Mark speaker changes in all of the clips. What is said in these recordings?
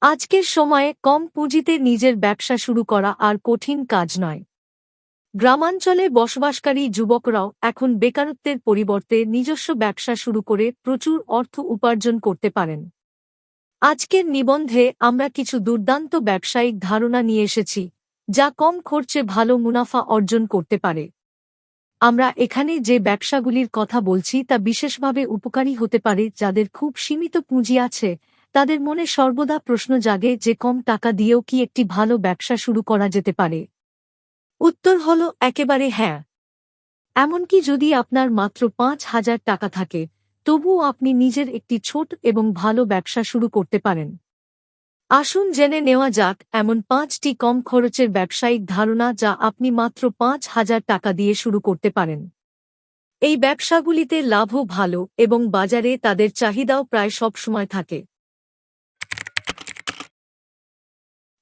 Speaker 1: আজকের সময়ে কম পুঁজিতে নিজের ব্যবসা শুরু করা আর কঠিন কাজ নয়। গ্রামাঞ্চলে বসবাসকারী যুবকরাও এখন বেকারত্বের পরিবর্তে নিজস্ব ব্যবসা শুরু করে প্রচুর অর্থ উপার্জন করতে পারেন। আজকের নিবন্ধে আমরা কিছু দুর্দান্ত ব্যবসায়িক ধারণা নিয়ে এসেছি, যা কম খরচে ভালো মুনাফা অর্জন করতে পারে। আমরা এখানে যে ব্যবসাগুলির কথা বলছি তা বিশেষভাবে উপকারী হতে পারে যাদের খুব সীমিত পুঁজি আছে। তাদের মনে সর্বদা প্রশ্ন জাগে যে কম টাকা দিয়েও কি একটি ভালো ব্যবসা শুরু করা যেতে পারে। উত্তর হল একেবারে হ্যাঁ। এমনকি যদি আপনার মাত্র ৫,০০০ টাকা থাকে, তবুও আপনি নিজের একটি ছোট এবং ভালো ব্যবসা শুরু করতে পারেন। আসুন জেনে নেওয়া যাক এমন ৫টি কম খরচের ব্যবসায়িক ধারণা যা আপনি মাত্র ৫,০০০ টাকা দিয়ে শুরু করতে পারেন। এই ব্যবসাগুলিতে লাভও ভালো এবং বাজারে তাদের চাহিদাও প্রায় সব সময় থাকে।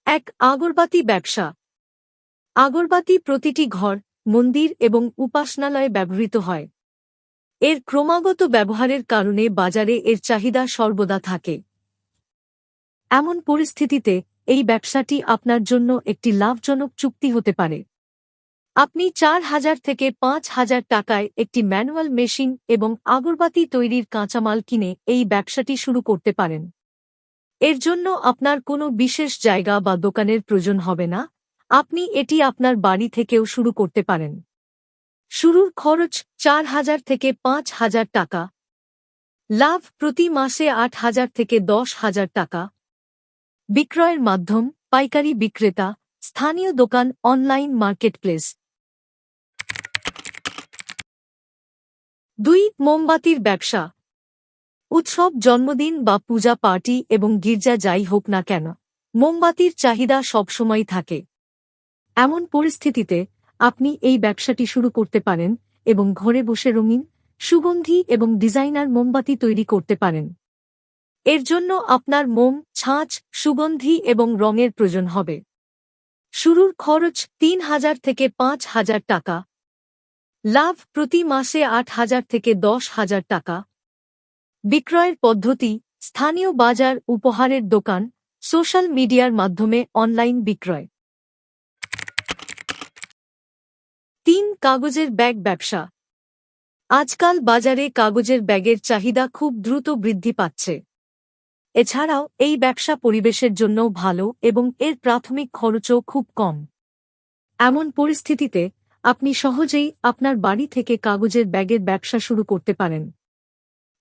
Speaker 1: ১. আগরবাতি ব্যবসা। আগরবাতি প্রতিটি ঘর, মন্দির এবং উপাসনালয়ে ব্যবহৃত হয়। এর ক্রমাগত ব্যবহারের কারণে বাজারে এর চাহিদা সর্বদা থাকে। এমন পরিস্থিতিতে এই ব্যবসাটি আপনার জন্য একটি লাভজনক চুক্তি হতে পারে। আপনি ৪,০০০ থেকে ৫,০০০ টাকায় একটি ম্যানুয়াল মেশিন এবং আগরবাতি তৈরির কাঁচামাল কিনে এই ব্যবসাটি শুরু করতে পারেন। এর জন্য আপনার কোনো বিশেষ জায়গা বা দোকানের প্রয়োজন হবে না, আপনি এটি আপনার বাড়ি থেকেও শুরু করতে পারেন। শুরুর খরচ ৪,০০০ থেকে ৫,০০০ টাকা। লাভ প্রতি মাসে ৮,০০০ থেকে ১০,০০০ টাকা। বিক্রয়ের মাধ্যম পাইকারি বিক্রেতা, স্থানীয় দোকান, অনলাইন মার্কেটপ্লেস। ২. মোমবাতির ব্যবসা। উৎসব, জন্মদিন বা পূজা পার্টি এবং গির্জা যাই হোক না কেন, মোমবাতির চাহিদা সবসময় থাকে। এমন পরিস্থিতিতে আপনি এই ব্যবসাটি শুরু করতে পারেন এবং ঘরে বসে রঙিন, সুগন্ধি এবং ডিজাইনার মোমবাতি তৈরি করতে পারেন। এর জন্য আপনার মোম, ছাঁচ, সুগন্ধি এবং রঙের প্রয়োজন হবে। শুরুর খরচ ৩,০০০ থেকে ৫,০০০ টাকা। লাভ প্রতি মাসে ৮,০০০ থেকে ১০,০০০ টাকা। বিক্রয়ের পদ্ধতি স্থানীয় বাজার, উপহারের দোকান, সোশ্যাল মিডিয়ার মাধ্যমে অনলাইন বিক্রয়। ৩. কাগজের ব্যাগ ব্যবসা। আজকাল বাজারে কাগজের ব্যাগের চাহিদা খুব দ্রুত বৃদ্ধি পাচ্ছে। এছাড়াও এই ব্যবসা পরিবেশের জন্যও ভালো এবং এর প্রাথমিক খরচও খুব কম। এমন পরিস্থিতিতে আপনি সহজেই আপনার বাড়ি থেকে কাগজের ব্যাগের ব্যবসা শুরু করতে পারেন।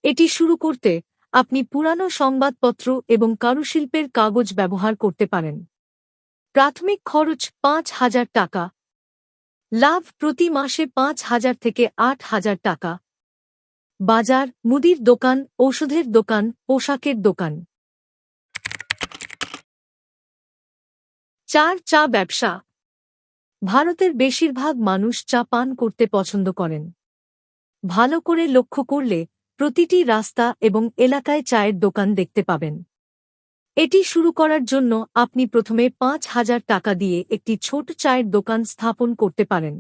Speaker 1: এটি শুরু করতে আপনি পুরানো সংবাদপত্র এবং কারুশিল্পের কাগজ ব্যবহার করতে পারেন। প্রাথমিক খরচ ৫,০০০ টাকা। লাভ প্রতি মাসে ৫,০০০ থেকে ৮,০০০ টাকা। বাজার, মুদির দোকান, ওষুধের দোকান, পোশাকের দোকান। ৪. চা ব্যবসা। ভারতের বেশিরভাগ মানুষ চা পান করতে পছন্দ করেন। ভালো করে লক্ষ্য করলে প্রতিটি রাস্তা এবং এলাকায় চায়ের দোকান দেখতে পাবেন। এটি শুরু করার জন্য আপনি প্রথমে ৫,০০০ টাকা দিয়ে একটি ছোট চায়ের দোকান স্থাপন করতে পারেন।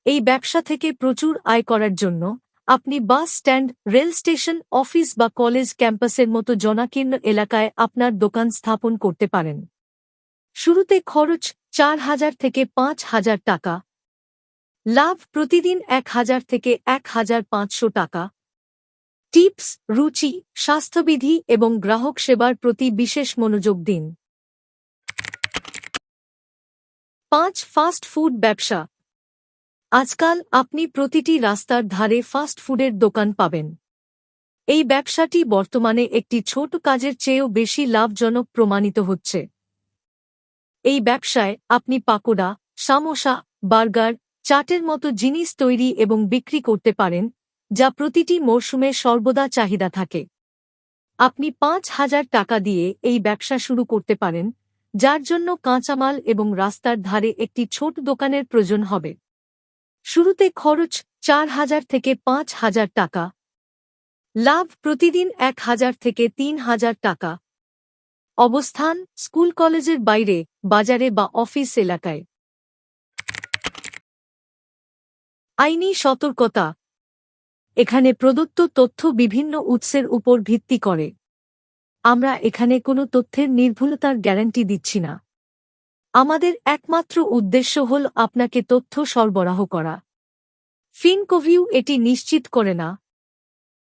Speaker 1: এই ব্যবসা থেকে প্রচুর আয় করার জন্য আপনি bus stand, rail station, office বা কলেজ ক্যাম্পাসের মতো জনাকীর্ণ এলাকায় আপনার দোকান স্থাপন করতে পারেন। শুরুতে খরচ ৪,০০০ থেকে ৫,০০০ টাকা। লাভ প্রতিদিন ১,০০০ থেকে ১,৫০০ টাকা। টিপস, রুচি, স্বাস্থ্যবিধি এবং গ্রাহক সেবার প্রতি বিশেষ মনোযোগ দিন। ৫. ফাস্ট ফুড ব্যবসা। আজকাল আপনি প্রতিটি রাস্তার ধারে ফাস্ট ফুডের দোকান পাবেন। এই ব্যবসাটি বর্তমানে একটি ছোট কাজের চেয়েও বেশি লাভজনক প্রমাণিত হচ্ছে। এই ব্যবসায় আপনি পাকোড়া, সামোসা, বার্গার, চাটের মতো জিনিস তৈরি এবং বিক্রি করতে পারেন, যা প্রতিটি মরশুমে সর্বদা চাহিদা থাকে। আপনি ৫,০০০ টাকা দিয়ে এই ব্যবসা শুরু করতে পারেন, যার জন্য কাঁচামাল এবং রাস্তার ধারে একটি ছোট দোকানের প্রয়োজন হবে। শুরুতে খরচ ৪,০০০ থেকে ৫,০০০ টাকা। লাভ প্রতিদিন ১,০০০ থেকে ৩,০০০ টাকা। অবস্থান স্কুল কলেজের বাইরে, বাজারে বা অফিস এলাকায়। আইনি সতর্কতা। এখানে প্রদত্ত তথ্য বিভিন্ন উৎসের উপর ভিত্তি করে। আমরা এখানে কোনো তথ্যের নির্ভুলতার গ্যারান্টি দিচ্ছি না। আমাদের একমাত্র উদ্দেশ্য হল আপনাকে তথ্য সরবরাহ করা। ফিনকোভিউ এটি নিশ্চিত করে না